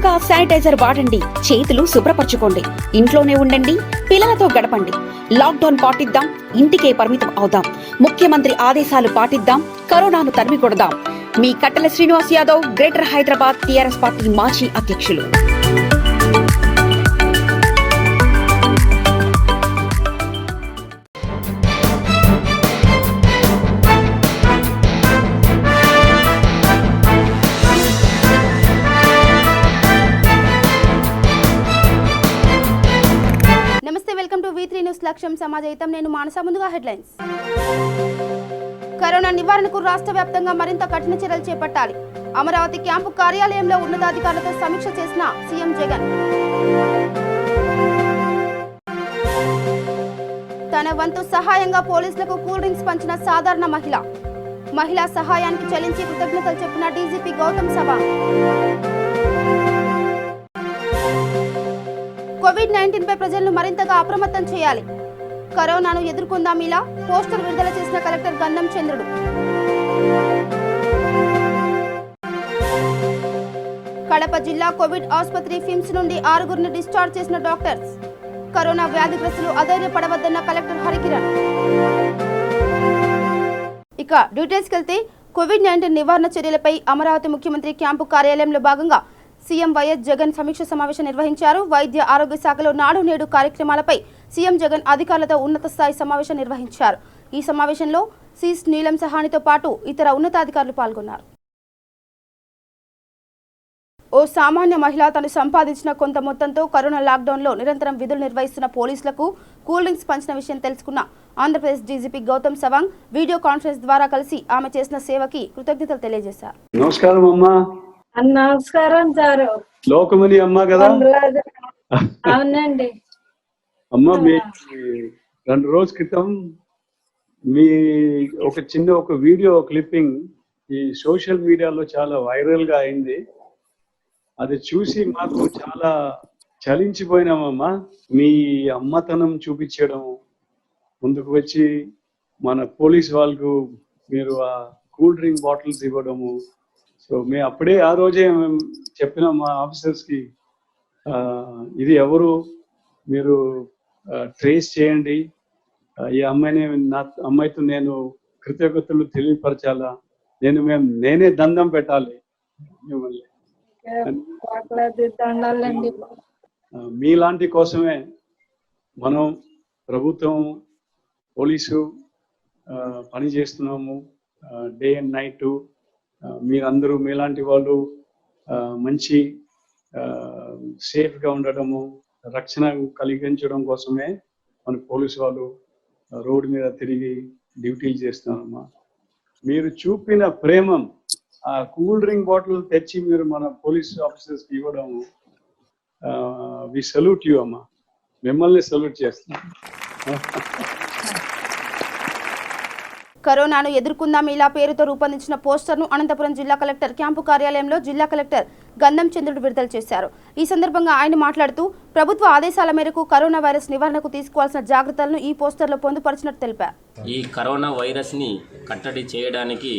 తరచుగా శానిటైజర్ వాడండి, చేతులు శుభ్రపరచుకోండి, ఇంట్లోనే ఉండండి, పిల్లలతో గడపండి. లాక్డౌన్ పాటిద్దాం, ఇంటికే పరిమితం అవుదాం. ముఖ్యమంత్రి ఆదేశాలు పాటిద్దాం, కరోనాను తరిమి కొడదాం. మీ కట్టెల Srinivas Yadav, greater Hyderabad TRS party మాజీ అధ్యక్షులు. లక్ష్యం సమాజహితం. నేను మానస. ముందుగా హెడ్లైన్స్. కరోనా నివారణకు రాష్ట్ర వ్యాప్తంగా మరింత కఠిన చర్యలు చేపట్టాలి. అమరావతి క్యాంపు కార్యాలయంలో ఉన్నతాధికారులతో సమీక్ష చేసిన సీఎం జగన్. తన వంతు సహాయంగా పోలీసులకు కూల్ డ్రింక్స్ పంచిన సాధారణ మహిళా సహాయానికి చెల్లించి కృతజ్ఞతలు చెప్పిన డీజీపీ గౌతమ్ సవాంగ్. కోవిడ్-19 పై ప్రజలను మరింతగా అప్రమత్తం చేయాలి. కరోనాను ఎదుర్కొందాం ఇలా పోస్టర్ విడుదల చేసిన కలెక్టర్ గంధం చంద్రుడు. కడప జిల్లా కోవిడ్ ఆసుపత్రి ఫిమ్స్ నుండి 6గురిని డిశ్చార్జ్ చేసిన డాక్టర్స్. కరోనా వ్యాధిగ్రస్తులు అధైర్యపడవద్దన్న కలెక్టర్ హరికిరణ్. ఇక డీటెయిల్స్కి వెళ్తే కోవిడ్-19 నివారణ చర్యలపై అమరావతి ముఖ్యమంత్రి క్యాంపు కార్యాలయంలో భాగంగా సీఎం వైఎస్ జగన్ సమీక్ష సమావేశం నిర్వహించారు. వైద్య ఆరోగ్య శాఖలో నాడు నేడు కార్యక్రమాలపై సీఎం జగన్ అధికారులతో ఉన్నత స్థాయి సమావేశం నిర్వహించారు. ఈ సమావేశంలో సీస్ నీలం సహానితో పాటు ఇతర ఉన్నతాధికారులు పాల్గొన్నారు. ఓ సామాన్య మహిళ తను సంపాదించిన కొంత మొత్తంతో కరోనా లాక్డౌన్లో నిరంతరం విధులు నిర్వహిస్తున్న పోలీసులకు కూల్ డ్రింక్స్ పంచిన విషయం తెలుసుకున్న Andhra Pradesh DGP Gautam Sawang video conference ద్వారా కలిసి ఆమె చేసిన సేవకి కృతజ్ఞతలు తెలియజేశారు. నమస్కారం అమ్మా. నమస్కారం సార్. లోకమని అమ్మ కదా? అవునండి అమ్మ. మీ 2 రోజుల క్రితం మీ ఒక వీడియో క్లిప్పింగ్ ఈ సోషల్ మీడియాలో చాలా వైరల్ గా అయింది. అది చూసి మాకు చాలా చలించిపోయినామమ్మా. మీ అమ్మతనం చూపించడం, ముందుకు వచ్చి మన పోలీస్ వాళ్ళకు మీరు ఆ కూల్ డ్రింక్ బాటిల్స్ ఇవ్వడము. సో మేము అప్పుడే ఆ రోజే మేము చెప్పినాం మా ఆఫీసర్స్కి, ఇది ఎవరు మీరు ట్రేస్ చేయండి, ఈ అమ్మాయితో నేను కృతజ్ఞతలు తెలియపరచాలా, నేనే దండం పెట్టాలి మిమ్మల్ని. మీలాంటి కోసమే మనం ప్రభుత్వం పోలీసు పని చేస్తున్నాము డే అండ్ నైట్. మీరందరూ మీలాంటి వాళ్ళు మంచి సేఫ్గా ఉండడము, రక్షణ కలిగించడం కోసమే మన పోలీసు వాళ్ళు రోడ్డు మీద తిరిగి డ్యూటీలు చేస్తున్నారమ్మా. మీరు చూపిన ప్రేమం, ఆ కూల్ డ్రింక్ బాటిల్ తెచ్చి మీరు మన పోలీస్ ఆఫీసర్స్కి ఇవ్వడము, వి సల్యూట్ యూ అమ్మా. మిమ్మల్ని సల్యూట్ చేస్తున్నాం. కరోనాను ఎదుర్కొందాం ఇలా పేరుతో రూపొందించిన పోస్టర్ను అనంతపురం జిల్లా కలెక్టర్ క్యాంపు కార్యాలయంలో జిల్లా కలెక్టర్ గంధం చంద్రుడు విడుదల చేశారు. ఈ సందర్భంగా ఆయన మాట్లాడుతూ ప్రభుత్వ ఆదేశాల మేరకు కరోనా వైరస్ నివారణకు తీసుకోవాల్సిన జాగ్రత్తలను ఈ పోస్టర్లో పొందుపరిచినట్టు తెలిపారు. ఈ కరోనా వైరస్ని కట్టడి చేయడానికి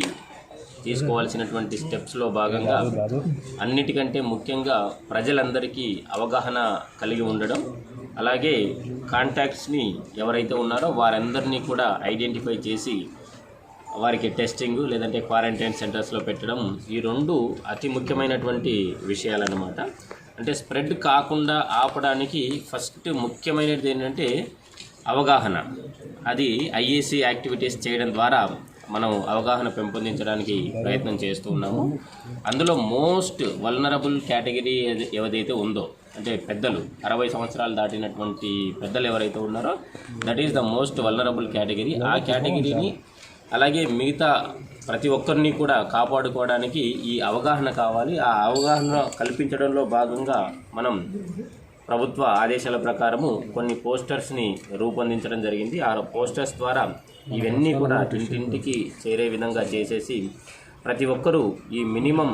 తీసుకోవాల్సినటువంటి స్టెప్స్లో భాగంగా అన్నిటికంటే ముఖ్యంగా ప్రజలందరికీ అవగాహన కలిగి ఉండడం, అలాగే కాంటాక్ట్స్ని ఎవరైతే ఉన్నారో వారందరినీ కూడా ఐడెంటిఫై చేసి వారికి టెస్టింగ్ లేదంటే క్వారంటైన్ సెంటర్స్లో పెట్టడం, ఈ 2 అతి ముఖ్యమైనటువంటి విషయాలన్నమాట. అంటే స్ప్రెడ్ కాకుండా ఆపడానికి ఫస్ట్ ముఖ్యమైనది ఏంటంటే అవగాహన. అది ఐఏసీ యాక్టివిటీస్ చేయడం ద్వారా మనం అవగాహన పెంపొందించడానికి ప్రయత్నం చేస్తూ ఉన్నాము. అందులో మోస్ట్ వల్నరబుల్ కేటగిరీ ఏదైతే ఉందో, అంటే పెద్దలు 60 సంవత్సరాలు దాటినటువంటి పెద్దలు ఎవరైతే ఉన్నారో that is the most vulnerable category. ఆ కేటగిరీని అలాగే మిగతా ప్రతి ఒక్కరిని కూడా కాపాడుకోవడానికి ఈ అవగాహన కావాలి. ఆ అవగాహన కల్పించడంలో భాగంగా మనం ప్రభుత్వ ఆదేశాల ప్రకారము కొన్ని పోస్టర్స్ని రూపొందించడం జరిగింది. ఆ పోస్టర్స్ ద్వారా ఇవన్నీ కూడా ఇంటింటికి చేరే విధంగా చేసేసి ప్రతి ఒక్కరూ ఈ మినిమం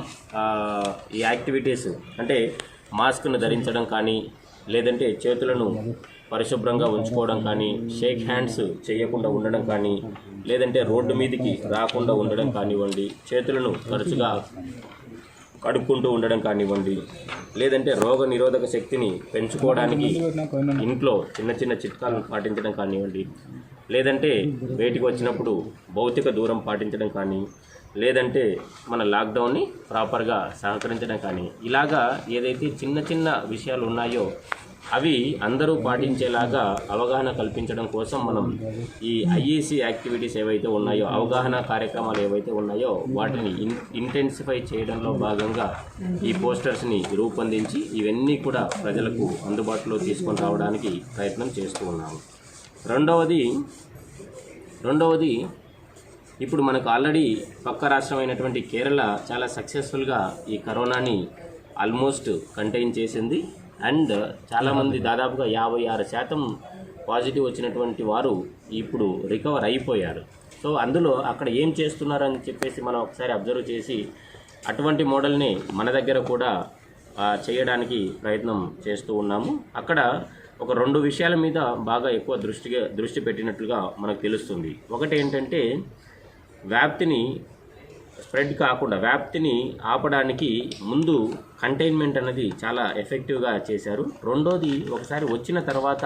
ఈ యాక్టివిటీస్ అంటే మాస్క్ను ధరించడం కానీ, లేదంటే చేతులను పరిశుభ్రంగా ఉంచుకోవడం కానీ, షేక్ హ్యాండ్స్ చేయకుండా ఉండడం కానీ, లేదంటే రోడ్డు మీదకి రాకుండా ఉండడం కానివ్వండి, చేతులను తరచుగా కడుక్కుంటూ ఉండడం కానివ్వండి, లేదంటే రోగ నిరోధక శక్తిని పెంచుకోవడానికి ఇంట్లో చిన్న చిన్న చిట్కాలను పాటించడం కానివ్వండి, లేదంటే బయటికి వచ్చినప్పుడు భౌతిక దూరం పాటించడం కానీ, లేదంటే మన లాక్డౌన్ని ప్రాపర్గా సహకరించడం కానీ, ఇలాగా ఏదైతే చిన్న చిన్న విషయాలు ఉన్నాయో అవి అందరూ పాటించేలాగా అవగాహన కల్పించడం కోసం మనం ఈ ఐఏసీ యాక్టివిటీస్ ఏవైతే ఉన్నాయో, అవగాహన కార్యక్రమాలు ఏవైతే ఉన్నాయో వాటిని ఇంటెన్సిఫై చేయడంలో భాగంగా ఈ పోస్టర్స్ని రూపొందించి ఇవన్నీ కూడా ప్రజలకు అందుబాటులో తీసుకొని రావడానికి ప్రయత్నం చేస్తూ ఉన్నాము. రెండవది ఇప్పుడు మనకు ఆల్రెడీ పక్క రాష్ట్రమైనటువంటి కేరళ చాలా సక్సెస్ఫుల్గా ఈ కరోనాని ఆల్మోస్ట్ కంటైన్ చేసింది. అండ్ చాలామంది దాదాపుగా 56% పాజిటివ్ వచ్చినటువంటి వారు ఇప్పుడు రికవర్ అయిపోయారు. సో అందులో అక్కడ ఏం చేస్తున్నారని చెప్పేసి మనం ఒకసారి అబ్జర్వ్ చేసి అటువంటి మోడల్ని మన దగ్గర కూడా చేయడానికి ప్రయత్నం చేస్తూ ఉన్నాము. అక్కడ ఒక 2 విషయాల మీద బాగా ఎక్కువ దృష్టి పెట్టినట్లుగా మనకు తెలుస్తుంది. ఒకటి ఏంటంటే వ్యాప్తిని స్ప్రెడ్ కాకుండా వ్యాప్తిని ఆపడానికి ముందు కంటైన్మెంట్ అనేది చాలా ఎఫెక్టివ్గా చేశారు. రెండోది, ఒకసారి వచ్చిన తర్వాత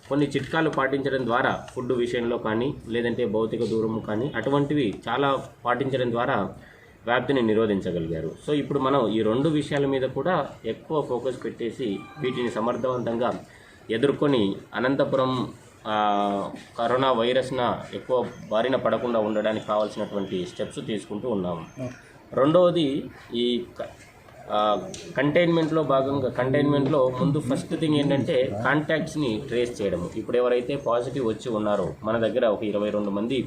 కొన్ని చిట్కాలు పాటించడం ద్వారా ఫుడ్ విషయంలో కానీ, లేదంటే భౌతిక దూరం కానీ అటువంటివి చాలా పాటించడం ద్వారా వ్యాప్తిని నిరోధించగలిగారు. సో ఇప్పుడు మనం ఈ 2 విషయాల మీద కూడా ఎక్కువ ఫోకస్ పెట్టేసి వీటిని సమర్థవంతంగా ఎదుర్కొని అనంతపురం కరోనా వైరస్న ఎక్కువ బారిన పడకుండా ఉండడానికి కావాల్సినటువంటి స్టెప్స్ తీసుకుంటూ ఉన్నాము. రెండవది, ఈ కంటైన్మెంట్లో ముందు ఫస్ట్ థింగ్ ఏంటంటే కాంటాక్ట్స్ని ట్రేస్ చేయడం. ఇప్పుడు ఎవరైతే పాజిటివ్ వచ్చి ఉన్నారో మన దగ్గర ఒక 22 మంది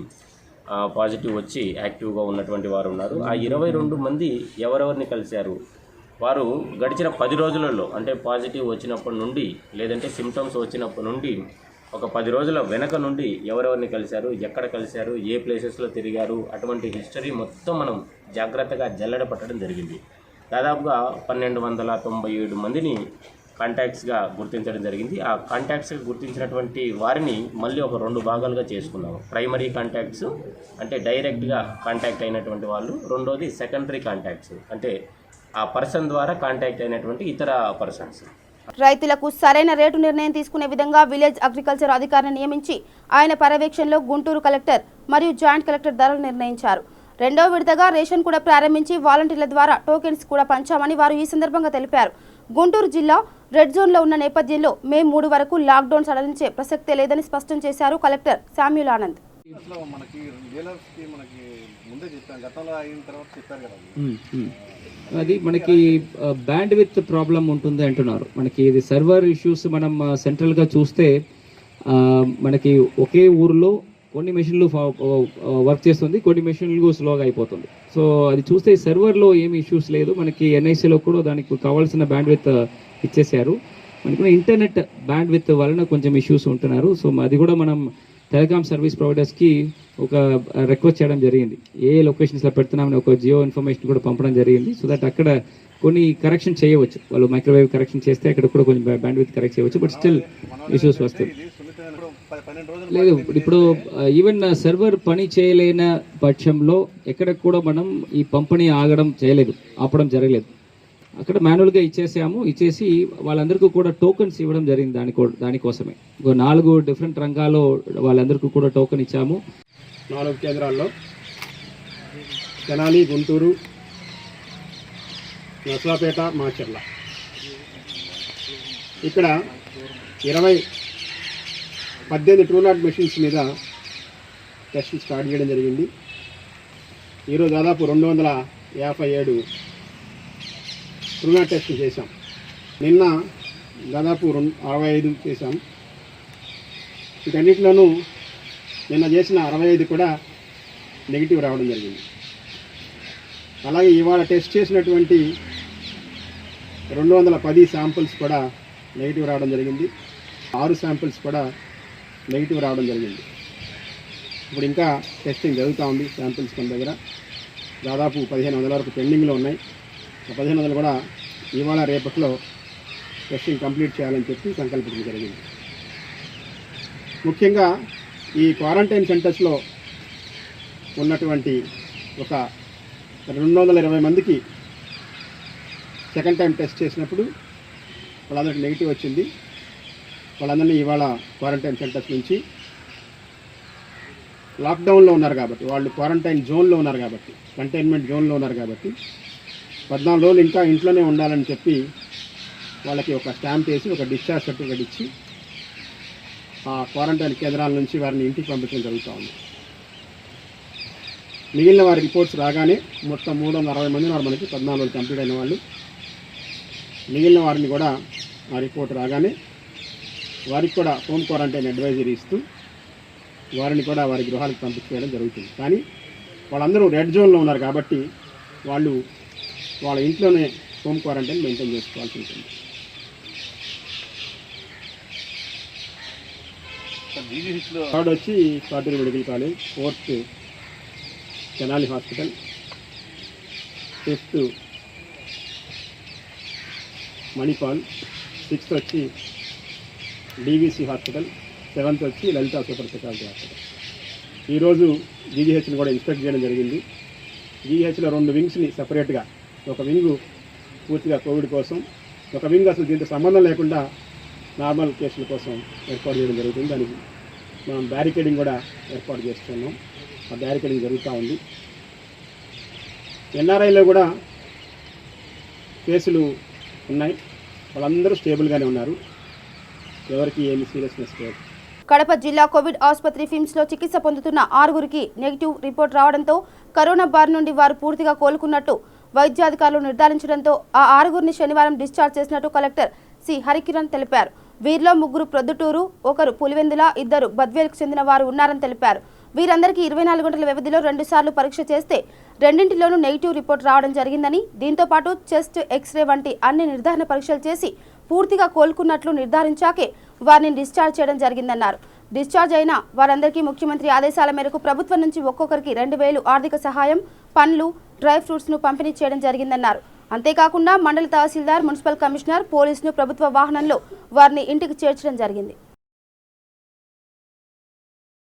పాజిటివ్ వచ్చి యాక్టివ్గా ఉన్నటువంటి వారు ఉన్నారు. ఆ 22 మంది ఎవరెవరిని కలిశారు, వారు గడిచిన 10 రోజులలో అంటే పాజిటివ్ వచ్చినప్పటి నుండి, లేదంటే సిమ్టమ్స్ వచ్చినప్పటి నుండి ఒక 10 రోజుల వెనక నుండి ఎవరెవరిని కలిశారు, ఎక్కడ కలిశారు, ఏ ప్లేసెస్లో తిరిగారు, అటువంటి హిస్టరీ మొత్తం మనం జాగ్రత్తగా జల్లెడ పట్టడం జరిగింది. దాదాపుగా 1297 మందిని కాంటాక్ట్స్గా గుర్తించడం జరిగింది. ఆ కాంటాక్ట్స్గా గుర్తించినటువంటి వారిని మళ్ళీ ఒక 2 భాగాలుగా చేసుకున్నాము. ప్రైమరీ కాంటాక్ట్స్ అంటే డైరెక్ట్గా కాంటాక్ట్ అయినటువంటి వాళ్ళు, రెండోది సెకండరీ కాంటాక్ట్స్ అంటే ఆ పర్సన్ ద్వారా కాంటాక్ట్ అయినటువంటి ఇతర పర్సన్స్. రైతులకు సరైన రేటు నిర్ణయం తీసుకునే విధంగా విలేజ్ అగ్రికల్చర్ అధికారిని నియమించి ఆయన పర్యవేక్షణలో గుంటూరు కలెక్టర్ మరియు జాయింట్ కలెక్టర్ ధరలు నిర్ణయించారు. 2వ విడతగా రేషన్ కూడా ప్రారంభించి వాలంటీర్ల ద్వారా టోకెన్స్ కూడా పంచామని వారు ఈ సందర్భంగా తెలిపారు. గుంటూరు జిల్లా రెడ్ జోన్లో ఉన్న నేపథ్యంలో మే 3 వరకు లాక్డౌన్ సడలించే ప్రసక్తే లేదని స్పష్టం చేశారు కలెక్టర్ శామ్యూల్ ఆనంద్. అది మనకి బ్యాండ్ విత్ ప్రాబ్లం ఉంటుంది అంటున్నారు. మనకి ఇది సర్వర్ ఇష్యూస్ మనం సెంట్రల్గా చూస్తే మనకి ఒకే ఊరిలో కొన్ని మెషిన్లు వర్క్ చేస్తుంది, కొన్ని మెషిన్లు స్లోగా అయిపోతుంది. సో అది చూస్తే సర్వర్లో ఏమి ఇష్యూస్ లేదు. మనకి ఎన్ఐసిలో కూడా దానికి కావాల్సిన బ్యాండ్ విత్ ఇచ్చేసారు. మనకి ఇంటర్నెట్ బ్యాండ్ విత్ వలన కొంచెం ఇష్యూస్ ఉంటున్నారు. సో అది కూడా మనం టెలికామ్ సర్వీస్ ప్రొవైడర్స్కి ఒక రిక్వెస్ట్ చేయడం జరిగింది. ఏ లొకేషన్స్లో పెడుతున్నామని ఒక జియో ఇన్ఫర్మేషన్ కూడా పంపడం జరిగింది. సో దట్ అక్కడ కొన్ని కరెక్షన్ చేయవచ్చు. వాళ్ళు మైక్రోవేవ్ కరెక్షన్ చేస్తే అక్కడ కూడా కొంచెం బ్యాండ్ విత్ కరెక్ట్ చేయవచ్చు. బట్ స్టిల్ ఇష్యూస్ వస్తుంది. లేదు, ఇప్పుడు ఈవెన్ సర్వర్ పని చేయలేని పక్షంలో ఎక్కడ కూడా మనం ఈ పంపిణీ ఆపడం జరగలేదు. అక్కడ మాన్యువల్గా ఇచ్చేసి వాళ్ళందరికీ కూడా టోకన్స్ ఇవ్వడం జరిగింది. దానికోసమే 4 డిఫరెంట్ రంగాల్లో వాళ్ళందరికీ కూడా టోకెన్ ఇచ్చాము. 4 కేంద్రాల్లో తెనాలి, గుంటూరు, నర్సాపేట, మాచర్ల. ఇక్కడ 18 ట్రూనాట్ మెషిన్స్ మీద టెస్ట్ స్టార్ట్ చేయడం జరిగింది. ఈరోజు దాదాపు 257 ట్రూనాట్ టెస్ట్ చేశాం. నిన్న దాదాపు 65 చేశాం. వీటన్నిటిలోనూ నిన్న చేసిన 65 కూడా నెగిటివ్ రావడం జరిగింది. అలాగే ఇవాళ టెస్ట్ చేసినటువంటి 210 శాంపిల్స్ కూడా నెగిటివ్ రావడం జరిగింది. 6 శాంపిల్స్ కూడా నెగిటివ్ రావడం జరిగింది. ఇప్పుడు ఇంకా టెస్టింగ్ జరుగుతూ ఉంది. శాంపిల్స్ మన దగ్గర దాదాపు 1500 వరకు పెండింగ్లో ఉన్నాయి. 1500 కూడా ఇవాళ రేపట్లో టెస్టింగ్ కంప్లీట్ చేయాలని చెప్పి సంకల్పించడం జరిగింది. ముఖ్యంగా ఈ క్వారంటైన్ సెంటర్స్లో ఉన్నటువంటి ఒక 220 మందికి సెకండ్ టైం టెస్ట్ చేసినప్పుడు వాళ్ళందరికీ నెగిటివ్ వచ్చింది. వాళ్ళందరినీ ఇవాళ క్వారంటైన్ సెంటర్స్ నుంచి లాక్డౌన్లో ఉన్నారు కాబట్టి, వాళ్ళు క్వారంటైన్ జోన్లో ఉన్నారు కాబట్టి, కంటైన్మెంట్ జోన్లో ఉన్నారు కాబట్టి 14 రోజులు ఇంకా ఇంట్లోనే ఉండాలని చెప్పి వాళ్ళకి ఒక స్టాంప్ వేసి ఒక డిశ్చార్జ్ సర్టిఫికేట్ ఇచ్చి ఆ క్వారంటైన్ కేంద్రాల నుంచి వారిని ఇంటికి పంపించడం జరుగుతూ ఉంది. మిగిలిన వారి రిపోర్ట్స్ రాగానే మొత్తం 360 మంది ఉన్నారు మనకి 14 రోజులు కంప్లీట్ అయిన వాళ్ళు. మిగిలిన వారిని కూడా ఆ రిపోర్ట్ రాగానే వారికి కూడా హోమ్ క్వారంటైన్ అడ్వైజరీ ఇస్తూ వారిని కూడా వారి గృహాలకు పంపించేయడం జరుగుతుంది. కానీ వాళ్ళందరూ రెడ్ జోన్లో ఉన్నారు కాబట్టి వాళ్ళు వాళ్ళ ఇంట్లోనే హోమ్ క్వారంటైన్ మెయింటైన్ చేసుకోవాల్సి ఉంటుంది. థర్డ్ వచ్చి Katuri medical college, 4th Tenali hospital, 5th Manipal, 6th వచ్చి డీవీసీ హాస్పిటల్, 7th వచ్చి లలితా సూపర్ స్పెషాలిటీ హాస్పిటల్. ఈరోజు జీజీహెచ్ని కూడా ఇన్స్పెక్ట్ చేయడం జరిగింది. జీజీహెచ్లో 2 వింగ్స్ని సపరేట్గా, ఒక వింగు పూర్తిగా కోవిడ్ కోసం, ఒక వింగ్ అసలు దీంతో సంబంధం లేకుండా నార్మల్ కేసుల కోసం ఏర్పాటు చేయడం జరుగుతుంది. దానికి మనం బ్యారికేడింగ్ కూడా ఏర్పాటు చేస్తున్నాం. ఆ బ్యారికేడింగ్ జరుగుతూ ఉంది. ఎన్ఆర్ఐలో కూడా కేసులు ఉన్నాయి. వాళ్ళందరూ స్టేబుల్గానే ఉన్నారు. ఎవరికి ఏమి సీరియస్నెస్ లేదు. కడప జిల్లా కోవిడ్ ఆసుపత్రి ఫిమ్స్లో చికిత్స పొందుతున్న 6గురికి నెగిటివ్ రిపోర్ట్ రావడంతో కరోనా బారి నుండి వారు పూర్తిగా కోలుకున్నట్టు వైద్యాధికారులు నిర్ధారించడంతో ఆ 6గురిని శనివారం డిశ్చార్జ్ చేసినట్టు కలెక్టర్ సి హరికిరణ్ తెలిపారు. వీరిలో 3 ప్రొద్దుటూరు, 1 పులివెందుల, 2 బద్వేలుకు చెందిన వారు ఉన్నారని తెలిపారు. వీరందరికీ 24 గంటల వ్యవధిలో 2 సార్లు పరీక్ష చేస్తే రెండింటిలోనూ నెగిటివ్ రిపోర్ట్ రావడం జరిగిందని, దీంతో పాటు చెస్ట్, ఎక్స్రే వంటి అన్ని నిర్ధారణ పరీక్షలు చేసి పూర్తిగా కోలుకున్నట్లు నిర్ధారించాకే వారిని డిశ్చార్జ్ చేయడం జరిగిందన్నారు. డిశ్చార్జ్ అయిన వారందరికీ ముఖ్యమంత్రి ఆదేశాల మేరకు ప్రభుత్వం నుంచి ఒక్కొక్కరికి 2,000 ఆర్థిక సహాయం, పండ్లు, డ్రై ఫ్రూట్స్ను పంపిణీ చేయడం జరిగిందన్నారు. అంతేకాకుండా మండల తహసీల్దార్, మున్సిపల్ కమిషనర్, పోలీసులు ప్రభుత్వ వాహనంలో వారిని ఇంటికి చేర్చడం జరిగింది.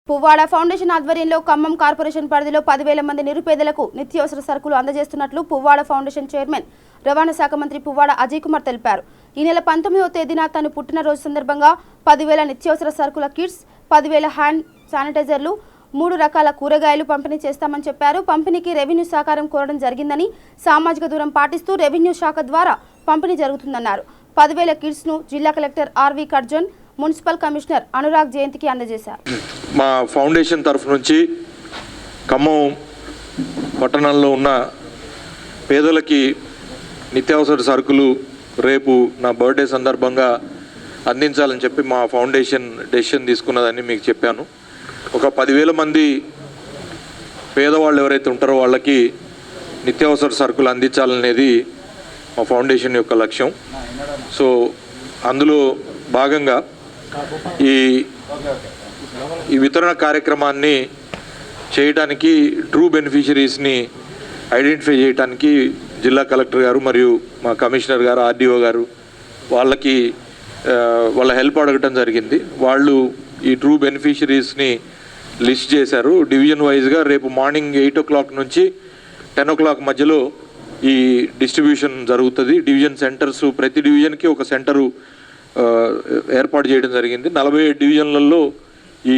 పువ్వాడ ఫౌండేషన్ ఆధ్వర్యంలో ఖమ్మం కార్పొరేషన్ పరిధిలో 10,000 మంది నిరుపేదలకు నిత్యావసర సరుకులు అందజేస్తున్నట్లు పువ్వాడ ఫౌండేషన్ చైర్మన్, రవాణా శాఖ మంత్రి పువ్వాడ అజయ్ కుమార్ తెలిపారు. ఈ నెల 19వ తేదీన తన పుట్టినరోజు సందర్భంగా 10,000 నిత్యావసర సరుకుల కిట్స్, 10,000 హ్యాండ్ శానిటైజర్లు, 3 రకాల కూరగాయలు పంపిణీ చేస్తామని చెప్పారు. పంపిణీకి రెవెన్యూ సహకారం కోరడం జరిగిందని, సామాజిక దూరం పాటిస్తూ రెవెన్యూ శాఖ ద్వారా పంపిణీ జరుగుతుందన్నారు. 10,000 కిట్స్ను జిల్లా collector R V Karjan, municipal commissioner Anurag జయంతికి అందజేశారు. మా ఫౌండేషన్ తరఫు నుంచి ఖమ్మం పట్టణంలో ఉన్న పేదలకి నిత్యావసర సరుకులు రేపు నా బర్త్డే సందర్భంగా అందించాలని చెప్పి మా ఫౌండేషన్ డెసిషన్ తీసుకున్నదని మీకు చెప్పాను. ఒక 10,000 మంది పేదవాళ్ళు ఎవరైతే ఉంటారో వాళ్ళకి నిత్యావసర సరుకులు అందించాలనేది మా ఫౌండేషన్ యొక్క లక్ష్యం. సో అందులో భాగంగా ఈ వితరణ కార్యక్రమాన్ని చేయడానికి ట్రూ బెనిఫిషరీస్ని ఐడెంటిఫై చేయడానికి జిల్లా కలెక్టర్ గారు మరియు మా కమిషనర్ గారు, ఆర్డీఓ గారు వాళ్ళ హెల్ప్ అడగటం జరిగింది. వాళ్ళు ఈ ట్రూ బెనిఫిషరీస్ని లిస్ట్ చేశారు. డివిజన్ వైజ్గా రేపు మార్నింగ్ 8 o'clock నుంచి 10 o'clock మధ్యలో ఈ డిస్ట్రిబ్యూషన్ జరుగుతుంది. డివిజన్ సెంటర్స్, ప్రతి డివిజన్కి ఒక సెంటరు ఏర్పాటు చేయడం జరిగింది. 47 డివిజన్లలో ఈ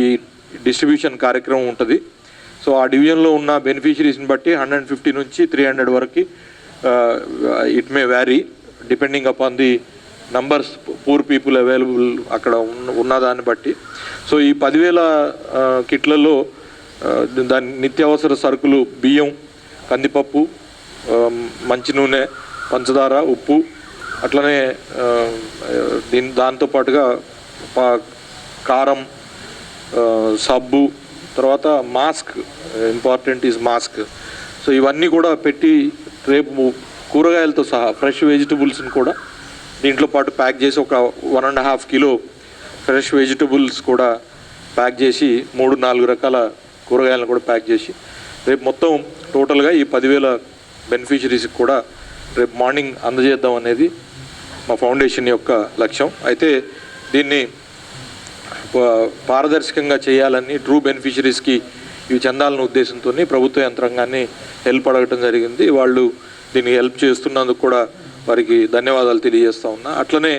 డిస్ట్రిబ్యూషన్ కార్యక్రమం ఉంటుంది. సో ఆ డివిజన్లో ఉన్న బెనిఫిషరీస్ని బట్టి 150 నుంచి 300 వరకు it may vary depending upon the numbers for people available అక్కడ ఉన్నదాన్ని బట్టి. సో ఈ 10,000 కిట్లలో దాని నిత్యావసర సరుకులు బియ్యం, కందిపప్పు, మంచి నూనె, పంచదార, ఉప్పు, అట్లనే దాంతోపాటుగా కారం, సబ్బు, తర్వాత mask, important is mask. So ఇవన్నీ కూడా పెట్టి రేపు కూరగాయలతో సహా ఫ్రెష్ వెజిటబుల్స్ని కూడా దీంట్లో పాటు ప్యాక్ చేసి ఒక 1.5 kilo ఫ్రెష్ వెజిటబుల్స్ కూడా ప్యాక్ చేసి 3-4 రకాల కూరగాయలను కూడా ప్యాక్ చేసి రేపు మొత్తం టోటల్గా ఈ 10,000 బెనిఫిషరీస్కి కూడా రేపు మార్నింగ్ అందజేద్దాం అనేది మా ఫౌండేషన్ యొక్క లక్ష్యం. అయితే దీన్ని పారదర్శకంగా చేయాలని ట్రూ బెనిఫిషరీస్కి ఇవి చెందాలన్న ఉద్దేశంతో ప్రభుత్వ యంత్రాంగాన్ని హెల్ప్ అడగటం జరిగింది. వాళ్ళు దీన్ని హెల్ప్ చేస్తున్నందుకు కూడా వారికి ధన్యవాదాలు తెలియజేస్తూ ఉన్నా. అట్లనే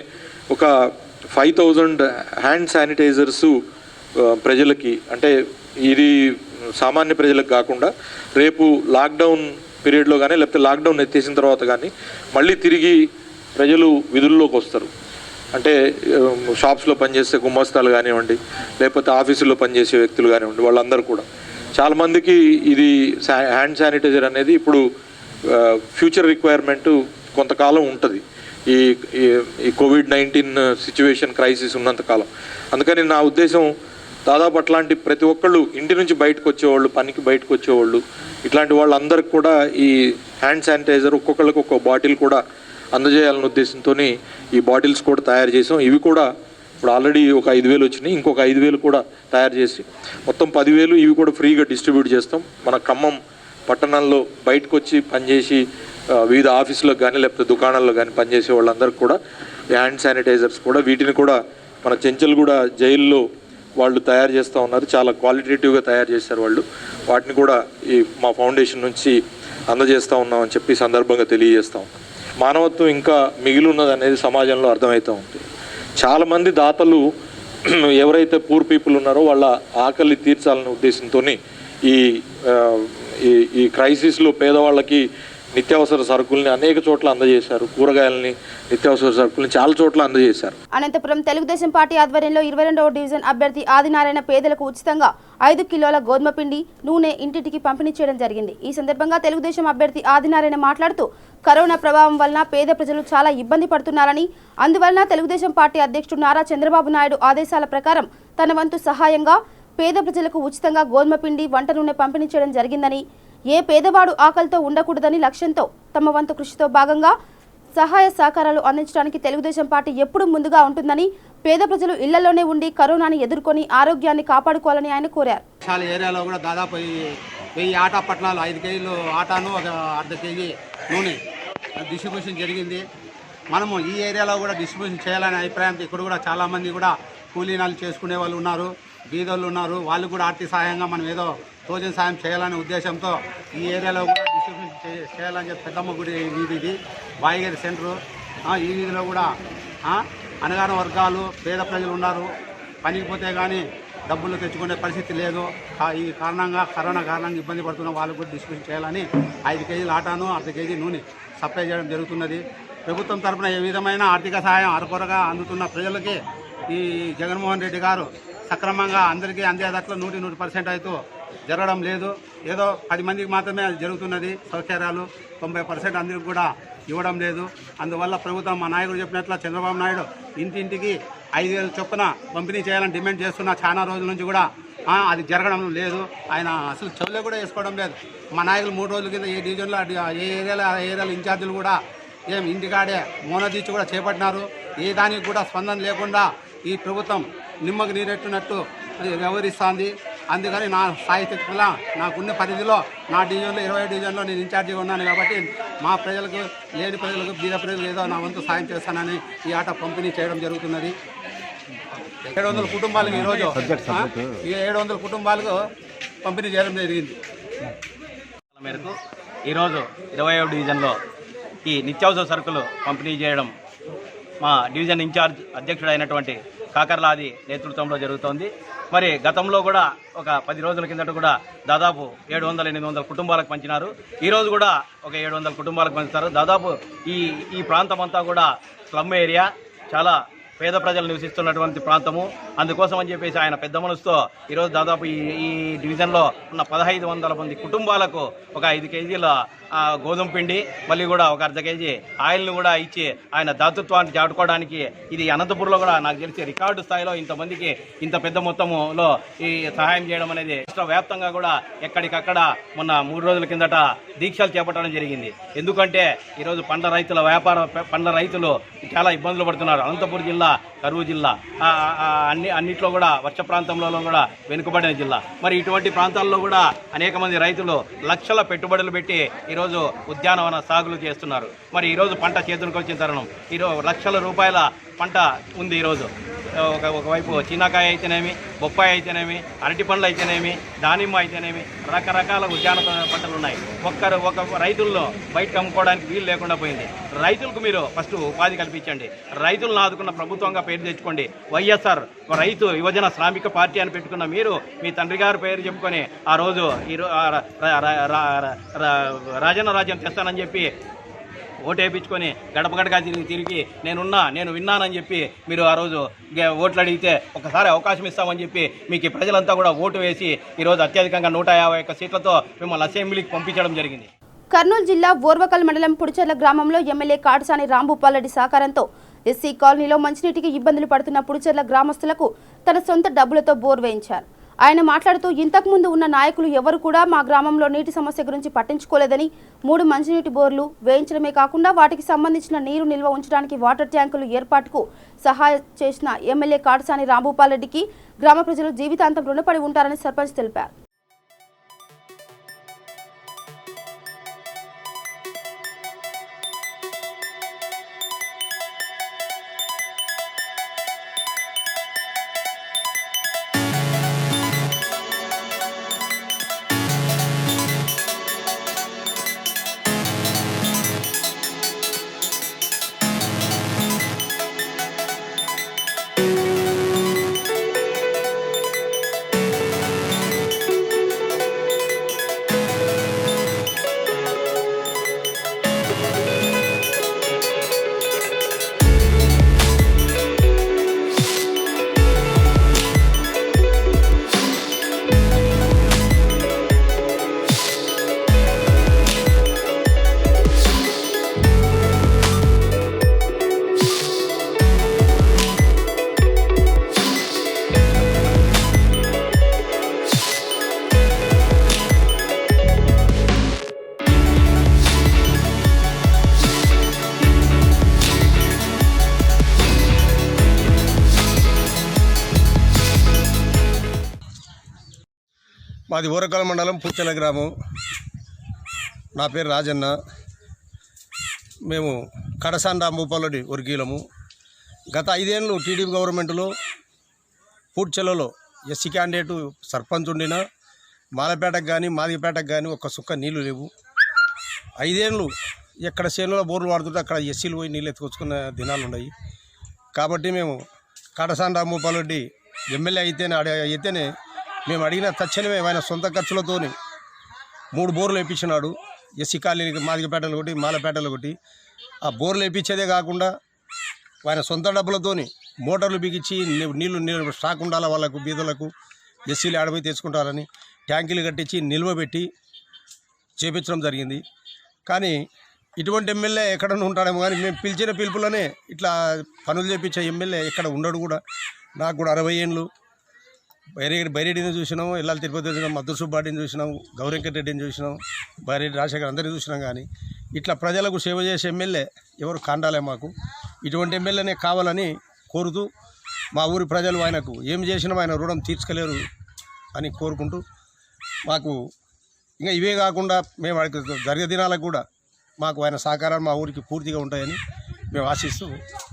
ఒక 5000 హ్యాండ్ శానిటైజర్సు ప్రజలకి, అంటే ఇది సామాన్య ప్రజలకు కాకుండా రేపు లాక్డౌన్ పీరియడ్లో కానీ లేకపోతే లాక్డౌన్ ఎత్తేసిన తర్వాత కానీ మళ్ళీ తిరిగి ప్రజలు విధుల్లోకి వస్తారు. అంటే షాప్స్లో పనిచేసే గుమస్తాలు కానివ్వండి, లేకపోతే ఆఫీసుల్లో పనిచేసే వ్యక్తులు కానివ్వండి, వాళ్ళందరూ కూడా చాలామందికి ఇది హ్యాండ్ శానిటైజర్ అనేది ఇప్పుడు ఫ్యూచర్ రిక్వైర్మెంట్ కొంతకాలం ఉంటుంది ఈ కోవిడ్-19 సిచ్యువేషన్ క్రైసిస్ ఉన్నంతకాలం. అందుకని నా ఉద్దేశం దాదాపు అట్లాంటి ప్రతి ఒక్కళ్ళు ఇంటి నుంచి బయటకు వచ్చేవాళ్ళు, పనికి బయటకు వచ్చేవాళ్ళు, ఇట్లాంటి వాళ్ళందరికీ కూడా ఈ హ్యాండ్ శానిటైజర్ ఒక్కొక్కళ్ళకి ఒక్కొక్క బాటిల్ కూడా అందజేయాలనే ఉద్దేశంతో ఈ బాటిల్స్ కూడా తయారు చేసాం. ఇవి కూడా ఇప్పుడు ఆల్రెడీ ఒక 5000 వచ్చినాయి, ఇంకొక 5000 కూడా తయారు చేసి మొత్తం 10,000 ఇవి కూడా ఫ్రీగా డిస్ట్రిబ్యూట్ చేస్తాం. మన ఖమ్మం పట్టణంలో బయటకు వచ్చి పనిచేసి వివిధ ఆఫీసులకు కానీ లేకపోతే దుకాణాల్లో కానీ పనిచేసే వాళ్ళందరికీ కూడా హ్యాండ్ శానిటైజర్స్ కూడా వీటిని కూడా మన చెంచల్గూడ జైల్లో వాళ్ళు తయారు చేస్తూ ఉన్నారు. చాలా క్వాలిటేటివ్గా తయారు చేశారు వాళ్ళు. వాటిని కూడా ఈ మా ఫౌండేషన్ నుంచి అందజేస్తూ ఉన్నామని చెప్పి సందర్భంగా తెలియజేస్తూ ఉన్నాం. మానవత్వం ఇంకా మిగిలి ఉన్నది అనేది సమాజంలో అర్థమవుతూ ఉంది. చాలామంది దాతలు ఎవరైతే పూర్ పీపుల్ ఉన్నారో వాళ్ళ ఆకలి తీర్చాలనే ఉద్దేశంతో ఈ క్రైసిస్లో పేదవాళ్ళకి నిత్యావసర సరుకుల్ని అనేక చోట్ల అందజేశారు. కూరగాయలని, నిత్యావసర సరుకుల్ని చాలా చోట్ల అందజేశారు. అనంతపురం తెలుగుదేశం పార్టీ ఆధ్వర్యంలో 22వ డివిజన్ అభ్యర్థి ఆదినారాయణ పేదలకు ఉచితంగా 5 కిలోల గోధుమ పిండి, నూనె ఇంటింటికి పంపిణీ చేయడం జరిగింది. ఈ సందర్భంగా తెలుగుదేశం అభ్యర్థి ఆదినారాయణ మాట్లాడుతూ కరోనా ప్రభావం వలన పేద ప్రజలు చాలా ఇబ్బంది పడుతున్నారని, అందువలన తెలుగుదేశం పార్టీ అధ్యక్షుడు నారా చంద్రబాబు నాయుడు ఆదేశాల ప్రకారం తన వంతు సహాయంగా పేద ప్రజలకు ఉచితంగా గోధుమ పిండి, వంట నూనె పంపిణీ చేయడం జరిగిందని, ఏ పేదవాడు ఆకలితో ఉండకూడదని లక్ష్యంతో తమ వంతు కృషితో భాగంగా సహాయ సహకారాలు అందించడానికి తెలుగుదేశం పార్టీ ఎప్పుడూ ముందుగా ఉంటుందని, పేద ప్రజలు ఇళ్లలోనే ఉండి కరోనాని ఎదుర్కొని ఆరోగ్యాన్ని కాపాడుకోవాలని ఆయన కోరారు. చాలా ఏరియాలో కూడా దాదాపు 1000 ఆటా పట్టణాలు 5 కేజీలు ఆటాను, ఒక అర్ధ కేజీ నూనె డిస్ట్రిబ్యూషన్ జరిగింది. మనము ఈ ఏరియాలో కూడా డిస్ట్రిబ్యూషన్ చేయాలనే అభిప్రాయంతో ఇక్కడ కూడా చాలామంది కూడా కూలీనాలు చేసుకునే వాళ్ళు ఉన్నారు, బీదోళ్ళు ఉన్నారు. వాళ్ళు కూడా ఆర్థిక సహాయంగా మనం ఏదో భోజన సాయం చేయాలనే ఉద్దేశంతో ఈ ఏరియాలో కూడా డిస్ట్రిబ్యూషన్ చేయాలని చెప్పి పెద్దమ్మ గుడి వీధి ఇది వాయిగేరి సెంటరు. ఈ వీధిలో కూడా అనగాన వర్గాలు పేద ప్రజలు ఉన్నారు. పనికి పోతే కానీ డబ్బులు తెచ్చుకునే పరిస్థితి లేదు. ఈ కారణంగా కరోనా కారణంగా ఇబ్బంది పడుతున్న వాళ్ళు కూడా డిస్ట్రిబ్యూషన్ చేయాలని 5 కేజీలు ఆటాను, అర్ధ కేజీ నూనె సప్లై చేయడం జరుగుతున్నది. ప్రభుత్వం తరఫున ఏ విధమైన ఆర్థిక సహాయం అరకొరగా అందుతున్న ప్రజలకి ఈ జగన్మోహన్ రెడ్డి గారు సక్రమంగా అందరికీ అందేదట్లో 100% అయితే జరగడం లేదు. ఏదో 10 మందికి మాత్రమే అది జరుగుతున్నది. సౌకర్యాలు 90% అందరికి కూడా ఇవ్వడం లేదు. అందువల్ల ప్రభుత్వం మా నాయకుడు చెప్పినట్లు చంద్రబాబు నాయుడు ఇంటింటికి 5,000 చొప్పున పంపిణీ చేయాలని డిమాండ్ చేస్తున్న చాలా రోజుల నుంచి కూడా అది జరగడం లేదు. ఆయన అసలు చెవులే కూడా వేసుకోవడం లేదు. మా నాయకులు 3 రోజుల కింద ఏ డివిజన్లో ఏ ఏరియాలో ఇన్ఛార్జీలు కూడా ఇంటికాడే మౌనదీక్ష కూడా చేపట్టినారు. ఏ దానికి కూడా స్పందన లేకుండా ఈ ప్రభుత్వం నిమ్మకు నీరెట్టినట్టు వ్యవహరిస్తోంది. అందుకని నా స్థాయి శక్తుల నాకున్న పరిధిలో నా డివిజన్లో 20 డివిజన్లో నేను ఇన్ఛార్జిగా ఉన్నాను కాబట్టి మా ప్రజలకు, లేని ప్రజలకు, బీద ప్రజలకు ఏదో నా వంతు సాయం చేస్తానని ఈ ఆట పంపిణీ చేయడం జరుగుతున్నది. 700 కుటుంబాలకు ఈరోజు 700 కుటుంబాలకు పంపిణీ చేయడం జరిగింది. మేరకు ఈరోజు 20వ డివిజన్లో ఈ నిత్యావసర సరుకులు పంపిణీ చేయడం మా డివిజన్ ఇన్ఛార్జ్ అధ్యక్షుడు అయినటువంటి కాకర్లాది నేతృత్వంలో జరుగుతోంది. మరి గతంలో కూడా ఒక 10 రోజుల కిందట కూడా దాదాపు 700-800 కుటుంబాలకు పంచినారు. ఈరోజు కూడా ఒక 700 కుటుంబాలకు పంచుతారు. దాదాపు ఈ ప్రాంతం అంతా కూడా స్లమ్ ఏరియా, చాలా పేద ప్రజలు నివసిస్తున్నటువంటి ప్రాంతము. అందుకోసం అని చెప్పేసి ఆయన పెద్ద మనసుతో ఈరోజు దాదాపు ఈ డివిజన్లో ఉన్న 1500 మంది కుటుంబాలకు ఒక 5 కేజీల గోధుమ పిండి, మళ్ళీ కూడా ఒక అర్ధ కేజీ ఆయిల్ను కూడా ఇచ్చి ఆయన దాతృత్వాన్ని చాటుకోవడానికి ఇది అనంతపురంలో కూడా నాకు తెలిసి రికార్డు స్థాయిలో ఇంతమందికి ఇంత పెద్ద మొత్తంలో ఈ సహాయం చేయడం అనేది రాష్ట్ర వ్యాప్తంగా కూడా ఎక్కడికక్కడ మొన్న 3 రోజుల కిందట దీక్షలు చేపట్టడం జరిగింది. ఎందుకంటే ఈరోజు పండ్ల రైతులు చాలా ఇబ్బందులు పడుతున్నారు. అనంతపురం జిల్లా కరువు జిల్లా, అన్నిట్లో కూడా వర్ష ప్రాంతంలో కూడా వెనుకబడిన జిల్లా. మరి ఇటువంటి ప్రాంతాల్లో కూడా అనేక మంది రైతులు లక్షల పెట్టుబడులు పెట్టి ఈరోజు ఉద్యానవన సాగులు చేస్తున్నారు. మరి ఈరోజు పంట చేతులకు వచ్చిన తరుణం, ఈరోజు లక్షల రూపాయల పంట ఉంది ఈరోజు. ఒకవైపు చీనాకాయ అయితేనేమి, బొప్పాయి అయితేనేమి, అరటి పండ్లు అయితేనేమి, దానిమ్మ అయితేనేమి, రకరకాల ఉద్యాన పంటలు ఉన్నాయి. ఒక రైతుల్లో బయటకు అమ్ముకోవడానికి వీలు లేకుండా పోయింది. రైతులకు మీరు ఫస్ట్ ఉపాధి కల్పించండి. రైతులను ఆదుకున్న ప్రభుత్వంగా పేరు తెచ్చుకోండి. వైఎస్ఆర్ రైతు యువజన శ్రామిక పార్టీ అని పెట్టుకున్న మీరు మీ తండ్రి గారి పేరు చెప్పుకొని ఆ రోజు రాజన్న రాజ్యం తెస్తానని చెప్పి ఓటు వేయించుకొని గడప గడగా తిరిగి నేను విన్నానని చెప్పి మీరు ఆ రోజు ఓట్లు అడిగితే ఒకసారి అవకాశం ఇస్తామని చెప్పి మీకు ప్రజలంతా కూడా ఓటు వేసి ఈరోజు అత్యధికంగా 151 సీట్లతో మిమ్మల్ని అసెంబ్లీకి పంపించడం జరిగింది. కర్నూలు జిల్లా ఓర్వకల్ మండలం పుడిచెర్ల గ్రామంలో ఎమ్మెల్యే కాటసాని రాంభూపాల్రెడ్డి సహకారంతో ఎస్సీ కాలనీలో మంచినీటికి ఇబ్బందులు పడుతున్న పుడిచెర్ల గ్రామస్తులకు తన సొంత డబ్బులతో బోర్ వేయించారు. ఆయన మాట్లాడుతూ ఇంతకుముందు ఉన్న నాయకులు ఎవరు కూడా మా గ్రామంలో నీటి సమస్య గురించి పట్టించుకోలేదని 3 మంచినీటి బోర్లు వేయించడమే కాకుండా వాటికి సంబంధించిన నీరు నిల్వ ఉంచడానికి వాటర్ ట్యాంకులు ఏర్పాటుకు సహాయం చేసిన ఎమ్మెల్యే కాటసాని రాంభూపాల్రెడ్డికి గ్రామ ప్రజలు జీవితాంతం రుణపడి ఉంటారని సర్పంచ్ తెలిపారు. మాది ఓరకల్ మండలం పుడిచెర్ల గ్రామం. నా పేరు రాజన్న. మేము కాటసాని రాంభూపాల్రెడ్డి వర్గీయులము. గత 5 ఏళ్ళు టీడీపీ గవర్నమెంట్లో పుడిచెర్లలో ఎస్సీ క్యాండిడేటు సర్పంచ్ ఉండినా మాలపేటకు కానీ మాదిగపేటకు కానీ ఒక్క సుక్క నీళ్లు లేవు. 5 ఏళ్ళు ఎక్కడ చేనులో బోర్లు వాడుతుంటే అక్కడ ఎస్సీలు పోయి నీళ్ళు ఎత్తుకొచ్చుకున్న దినాలు ఉన్నాయి. కాబట్టి మేము కాటసాని రాంభూపాల్రెడ్డి ఎమ్మెల్యే అయితేనే మేము అడిగిన తక్షణమే ఆయన సొంత ఖర్చులతో 3 బోర్లు వేయించినాడు. ఎస్సీ కాలనీకి మాదిగపేటలు ఒకటి, మాలపేటలు ఒకటి. ఆ బోర్లు వేయించేదే కాకుండా ఆయన సొంత డబ్బులతోని మోటార్లు బిగించి నీళ్లు స్టాక్ ఉండాలి వాళ్ళకు, బీదలకు, ఎస్సీలు ఆడపోయి తెచ్చుకుంటారని ట్యాంకులు కట్టించి నిల్వబెట్టి చేపించడం జరిగింది. కానీ ఇటువంటి ఎమ్మెల్యే ఎక్కడన్నా ఉంటాడేమో కానీ మేము పిలిచిన పిలుపులనే ఇట్లా పనులు చేపించే ఎమ్మెల్యే ఎక్కడ ఉండడు కూడా. నాకు కూడా 60 ఏళ్ళు. బైరెడ్డిని చూసినాం, ఇల్లాల తిరుపతి చూసినాం, మద్దూరు సుబ్బారెడ్డిని చూసినాం, గౌరెంకటరెడ్డిని చూసినాం, బైరెడ్డి రాజశేఖర్ అందరినీ చూసినాం. కానీ ఇట్లా ప్రజలకు సేవ చేసే ఎమ్మెల్యే ఎవరు కాండాలే మాకు. ఇటువంటి ఎమ్మెల్యేనే కావాలని కోరుతూ మా ఊరి ప్రజలు ఆయనకు ఏం చేసినా ఆయన రుణం తీర్చుకోలేరు అని కోరుకుంటూ మాకు ఇంకా ఇవే కాకుండా మేము జరిగే దినాలకు కూడా మాకు ఆయన సహకారాలు మా ఊరికి పూర్తిగా ఉంటాయని మేము ఆశిస్తూ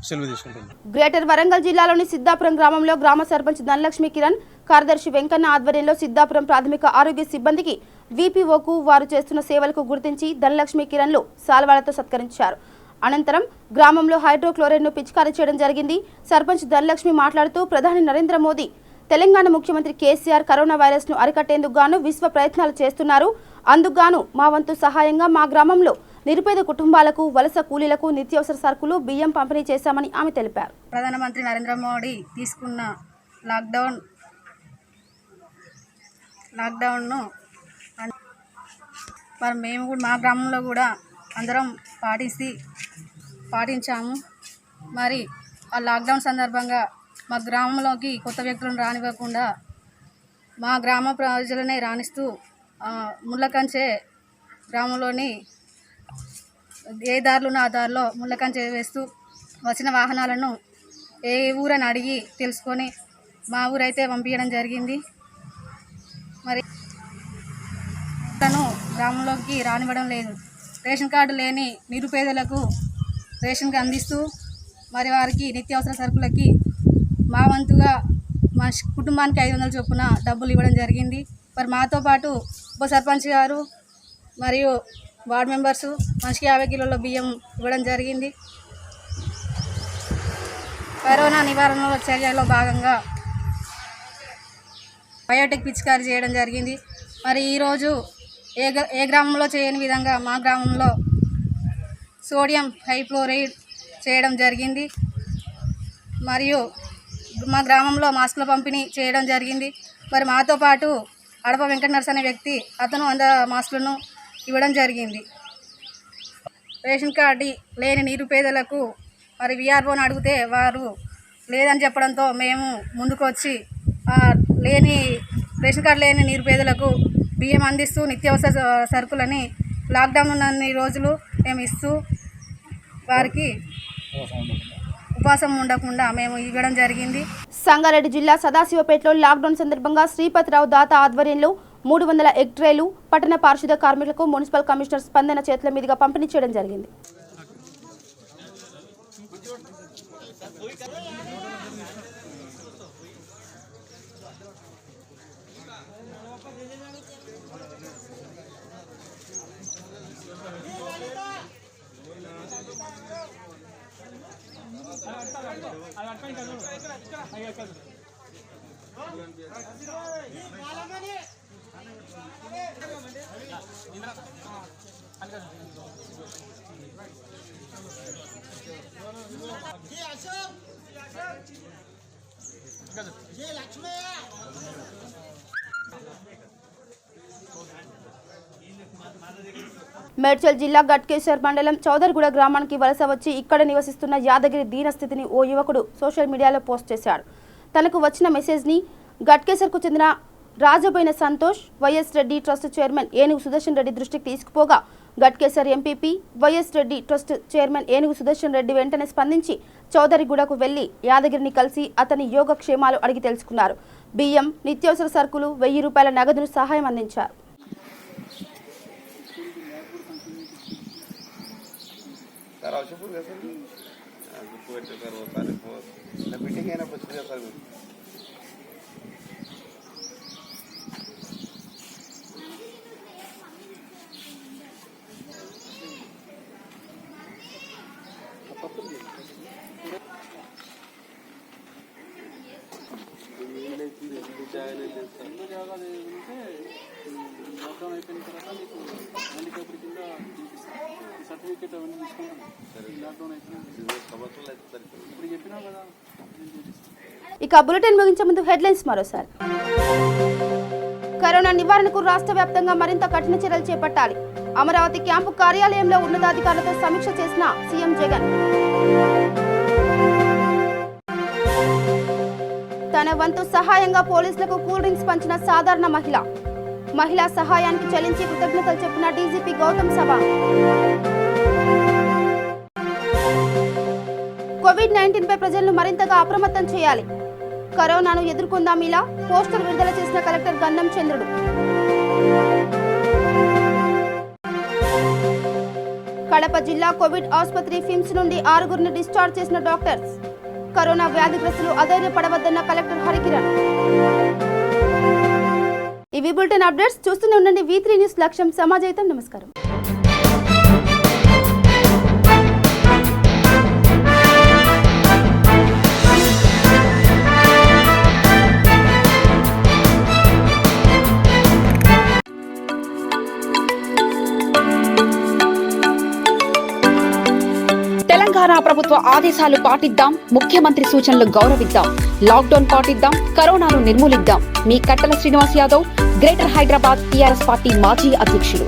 సెలవు తీసుకుంటున్నాం. గ్రేటర్ వరంగల్ జిల్లాలోని సిద్ధాపురం గ్రామంలో గ్రామ సర్పంచ్ ధనలక్ష్మి కిరణ్, కార్యదర్శి వెంకన్న ఆధ్వర్యంలో సిద్ధాపురం ప్రాథమిక ఆరోగ్య సిబ్బందికి వీపీఓకు వారు చేస్తున్న సేవలకు గుర్తించి ధనలక్ష్మి కిరణ్లు సాల్వాలతో సత్కరించారు. అనంతరం గ్రామంలో హైడ్రోక్లోరైడ్ను పిచికారీ చేయడం జరిగింది. సర్పంచ్ ధనలక్ష్మి మాట్లాడుతూ ప్రధాని నరేంద్ర మోదీ, తెలంగాణ ముఖ్యమంత్రి కేసీఆర్ కరోనా వైరస్ను అరికట్టేందుకు గాను విశ్వ ప్రయత్నాలు చేస్తున్నారు. అందుకుగాను మా వంతు సహాయంగా మా గ్రామంలో నిరుపేద కుటుంబాలకు, వలస కూలీలకు నిత్యావసర సరుకులు, బియ్యం పంపిణీ చేశామని ఆమె తెలిపారు. ప్రధానమంత్రి నరేంద్ర మోడీ తీసుకున్న లాక్డౌన్ను మరి మేము కూడా మా గ్రామంలో కూడా అందరం పాటించాము. మరి ఆ లాక్డౌన్ సందర్భంగా మా గ్రామంలోకి కొత్త వ్యక్తులను రానివ్వకుండా మా గ్రామ ప్రజలనే రాణిస్తూ ముళ్ళకంచె గ్రామంలోని ఏ దారులున్న ఆ దారిలో ముళ్ళకంచె వేస్తూ వచ్చిన వాహనాలను ఏ ఊరని అడిగి తెలుసుకొని మా ఊరైతే పంపించడం జరిగింది. మరి గ్రామంలోకి రానివ్వడం లేదు. రేషన్ కార్డు లేని నిరుపేదలకు రేషన్కి అందిస్తూ మరి వారికి నిత్యావసర సరుకులకి మా వంతుగా మా కుటుంబానికి 500 చొప్పున డబ్బులు ఇవ్వడం జరిగింది. మరి మాతో పాటు ఉప సర్పంచ్ గారు మరియు వార్డు మెంబర్సు మనిషికి 50 కిలోల బియ్యం ఇవ్వడం జరిగింది. కరోనా నివారణ చర్యలో భాగంగా బయోటెక్ పిచికారీ చేయడం జరిగింది. మరి ఈరోజు ఏ గ్రామంలో చేయని విధంగా మా గ్రామంలో సోడియం హైక్లోరైడ్ చేయడం జరిగింది. మరియు మా గ్రామంలో మాస్కుల పంపిణీ చేయడం జరిగింది. మరి మాతో పాటు అడప వెంకట నర్స్ అనే వ్యక్తి అతను 100 మాస్కులను ఇవ్వడం జరిగింది. రేషన్ కార్డు లేని నిరుపేదలకు మరి విఆర్ఓని అడిగితే వారు లేదని చెప్పడంతో మేము ముందుకు వచ్చి రేషన్ కార్డు లేని నిరుపేదలకు బియ్యం అందిస్తూ నిత్యావసర సరుకులని లాక్డౌన్ ఉన్నన్ని రోజులు మేము ఇస్తూ వారికి ఉపవాసం ఉండకుండా మేము ఇవ్వడం జరిగింది. సంగారెడ్డి జిల్లా సదాశివపేటలో లాక్డౌన్ సందర్భంగా శ్రీపతిరావు దాత ఆధ్వర్యంలో 300 ఎగ్ ట్రేలు పట్టణ పారిశుద్ధ కార్మికులకు మున్సిపల్ కమిషనర్ స్పందన చేతుల మీదుగా పంపిణీ చేయడం జరిగింది. మేడ్చల్ జిల్లా గట్కేశ్వర్ మండలం చౌదరిగూడ గ్రామానికి వలస వచ్చి ఇక్కడ నివసిస్తున్న యాదగిరి దీనస్థితిని ఓ యువకుడు సోషల్ మీడియాలో పోస్ట్ చేశాడు. తనకు వచ్చిన మెసేజ్ని గట్కేశ్వర్కు చెందిన రాజబోయిన సంతోష్ వైఎస్ రెడ్డి ట్రస్ట్ చైర్మన్ ఏనుగు సుదర్శన్ రెడ్డి దృష్టికి తీసుకుపోగా Ghatkesar MPP YS Reddy trust chairman Enugu Sudarshan Reddy వెంటనే స్పందించి చౌదరిగూడకు వెళ్లి యాదగిరిని కలిసి అతని యోగక్షేమాలు అడిగి తెలుసుకున్నారు. బియ్యం, నిత్యావసర సరుకులు, 1000 రూపాయల నగదును సహాయం అందించారు. ఇక బులెటిన్ ముగించే ముందు హెడ్లైన్స్ మరోసారి. కరోనా నివారణకు రాష్ట్ర వ్యాప్తంగా మరింత కఠిన చర్యలు చేపట్టాలి. అమరావతి క్యాంపు కార్యాలయంలో ఉన్నతాధికారులతో సమీక్ష చేసిన సీఎం జగన్. తన వంతు సహాయంగా పోలీసులకు కూల్ డ్రింక్స్ పంచిన సాధారణ మహిళా సహాయానికి చెల్లించి కృతజ్ఞతలు చెప్పిన డీజీపీ గౌతమ్ సవాంగ్. కోవిడ్-19 పై ప్రజలను మరింతగా అప్రమత్తం చేయాలి. కరోనాను ఎదుర్కొందాం ఇలా పోస్టర్ విడుదల చేసిన కలెక్టర్ గంధం చంద్రుడు. కడప జిల్లా కోవిడ్ ఆసుపత్రి ఫిమ్స్ నుండి 6గురిని డిశ్చార్జ్ చేసిన డాక్టర్స్. కరోనా వ్యాధిగ్రస్తులు అధైర్యపడవద్దన్న కలెక్టర్ హరికిరణ్. ఇవి బులెటిన్ అప్డేట్స్. చూస్తూనే ఉండండి V3 న్యూస్. లక్ష్యం సమాజహితం. నమస్కారం. తెలంగాణ ప్రభుత్వ ఆదేశాలు పాటిద్దాం, ముఖ్యమంత్రి సూచనలు గౌరవిద్దాం, లాక్డౌన్ పాటిద్దాం, కరోనాను నిర్మూలిద్దాం. మీ కట్టల Srinivas Yadav, greater Hyderabad TRS party మాజీ అధ్యక్షులు.